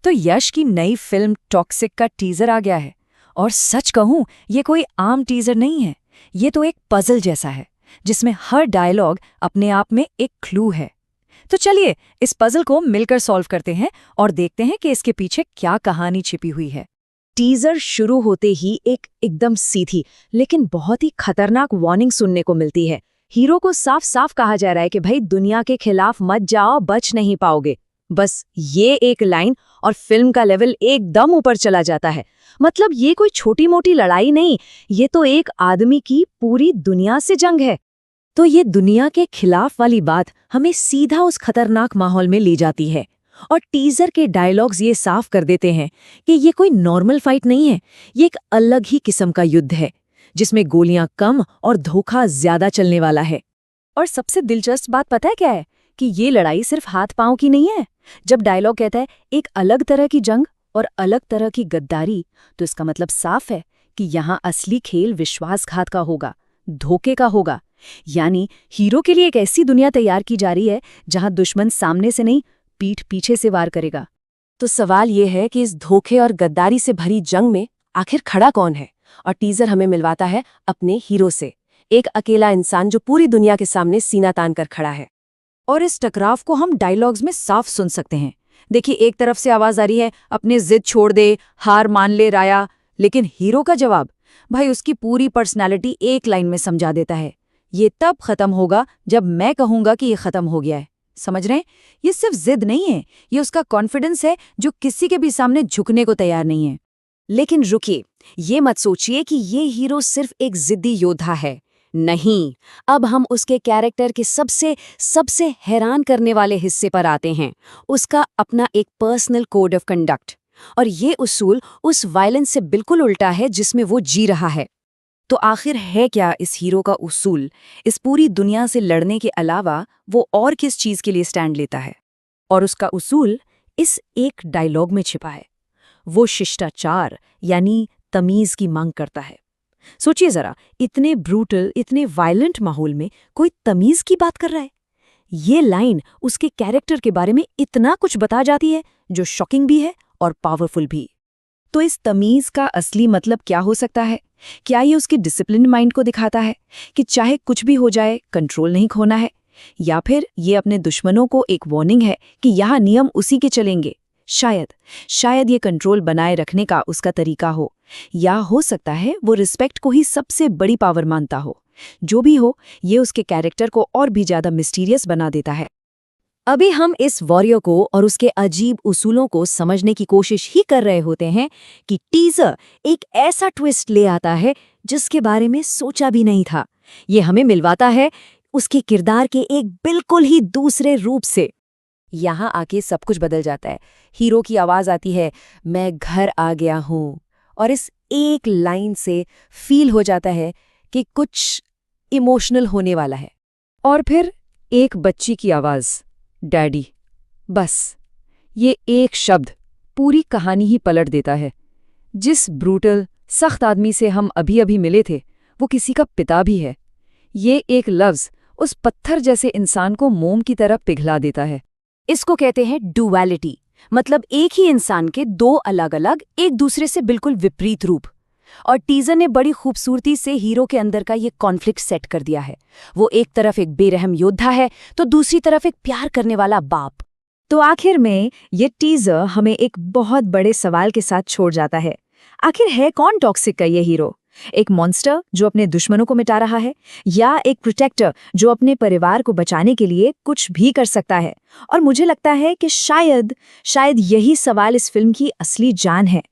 तो यश की नई फिल्म टॉक्सिक का टीजर आ गया है और सच कहूं ये कोई आम टीजर नहीं है। ये तो एक पजल जैसा है जिसमें हर डायलॉग अपने आप में एक क्लू है। तो चलिए इस पजल को मिलकर सॉल्व करते हैं और देखते हैं कि इसके पीछे क्या कहानी छिपी हुई है। टीजर शुरू होते ही एकदम सीधी लेकिन बहुत ही खतरनाक वार्निंग सुनने को मिलती है। हीरो को साफ साफ कहा जा रहा है कि भाई दुनिया के खिलाफ मत जाओ, बच नहीं पाओगे। बस ये एक लाइन और फिल्म का लेवल एकदम ऊपर चला जाता है। मतलब ये कोई छोटी मोटी लड़ाई नहीं, ये तो एक आदमी की पूरी दुनिया से जंग है। तो ये दुनिया के खिलाफ वाली बात हमें सीधा उस खतरनाक माहौल में ले जाती है और टीजर के डायलॉग्स ये साफ कर देते हैं कि ये कोई नॉर्मल फाइट नहीं है, ये एक अलग ही किस्म का युद्ध है जिसमें गोलियां कम और धोखा ज्यादा चलने वाला है। और सबसे दिलचस्प बात पता है क्या है कि ये लड़ाई सिर्फ हाथ पांव की नहीं है। जब डायलॉग कहता है एक अलग तरह की जंग और अलग तरह की गद्दारी, तो इसका मतलब साफ है कि यहाँ असली खेल विश्वासघात का होगा, धोखे का होगा। यानी हीरो के लिए एक ऐसी दुनिया तैयार की जा रही है जहां दुश्मन सामने से नहीं, पीठ पीछे से वार करेगा। तो सवाल ये है कि इस धोखे और गद्दारी से भरी जंग में आखिर खड़ा कौन है? और टीजर हमें मिलवाता है अपने हीरो से, एक अकेला इंसान जो पूरी दुनिया के सामने सीना तान कर खड़ा है। और इस टकराव को हम डायलॉग्स में साफ सुन सकते हैं। देखिए, एक तरफ से आवाज आ रही है अपने जिद छोड़ दे, हार मान ले राया, लेकिन हीरो का जवाब भाई उसकी पूरी पर्सनालिटी एक लाइन में समझा देता है, ये तब खत्म होगा जब मैं कहूंगा कि ये खत्म हो गया है। समझ रहे हैं? ये सिर्फ जिद नहीं है, ये उसका कॉन्फिडेंस है जो किसी के भी सामने झुकने को तैयार नहीं है। लेकिन रुकिए, ये मत सोचिए कि ये हीरो सिर्फ एक जिद्दी योद्धा है। नहीं, अब हम उसके कैरेक्टर के सबसे हैरान करने वाले हिस्से पर आते हैं, उसका अपना एक पर्सनल कोड ऑफ कंडक्ट। और ये उसूल उस वायलेंस से बिल्कुल उल्टा है जिसमें वो जी रहा है। तो आखिर है क्या इस हीरो का उसूल? इस पूरी दुनिया से लड़ने के अलावा वो और किस चीज के लिए स्टैंड लेता है? और उसका उसूल इस एक डायलॉग में छिपा है। वो शिष्टाचार यानी तमीज की मांग करता है। सोचिए जरा, इतने ब्रूटल, इतने वायलेंट माहौल में कोई तमीज की बात कर रहा है। ये लाइन उसके कैरेक्टर के बारे में इतना कुछ बता जाती है जो शॉकिंग भी है और पावरफुल भी। तो इस तमीज का असली मतलब क्या हो सकता है? क्या ये उसके डिसिप्लिन माइंड को दिखाता है कि चाहे कुछ भी हो जाए कंट्रोल नहीं खोना है? या फिर ये अपने दुश्मनों को एक वार्निंग है कि यहाँ नियम उसी के चलेंगे? शायद ये कंट्रोल बनाए रखने का उसका तरीका हो, या हो सकता है वो रिस्पेक्ट को ही सबसे बड़ी पावर मानता हो। जो भी हो, ये उसके कैरेक्टर को और भी ज्यादा मिस्टीरियस बना देता है। अभी हम इस वॉरियर को और उसके अजीब उसूलों को समझने की कोशिश ही कर रहे होते हैं कि टीजर एक ऐसा ट्विस्ट ले आता है जिसके बारे में सोचा भी नहीं था। ये हमें मिलवाता है उसके किरदार के एक बिल्कुल ही दूसरे रूप से। यहाँ आके सब कुछ बदल जाता है। हीरो की आवाज आती है, मैं घर आ गया हूँ, और इस एक लाइन से फील हो जाता है कि कुछ इमोशनल होने वाला है। और फिर एक बच्ची की आवाज, डैडी। बस ये एक शब्द पूरी कहानी ही पलट देता है। जिस ब्रूटल, सख्त आदमी से हम अभी अभी मिले थे, वो किसी का पिता भी है। ये एक लफ्ज उस पत्थर जैसे इंसान को मोम की तरह पिघला देता है। इसको कहते हैं डुअलिटी, मतलब एक ही इंसान के दो अलग अलग, एक दूसरे से बिल्कुल विपरीत रूप। और टीजर ने बड़ी खूबसूरती से हीरो के अंदर का ये कॉन्फ्लिक्ट सेट कर दिया है। वो एक तरफ एक बेरहम योद्धा है तो दूसरी तरफ एक प्यार करने वाला बाप। तो आखिर में ये टीजर हमें एक बहुत बड़े सवाल के साथ छोड़ जाता है। आखिर है कौन टॉक्सिक का ये हीरो? एक मॉन्स्टर जो अपने दुश्मनों को मिटा रहा है, या एक प्रोटेक्टर जो अपने परिवार को बचाने के लिए कुछ भी कर सकता है? और मुझे लगता है कि शायद यही सवाल इस फिल्म की असली जान है।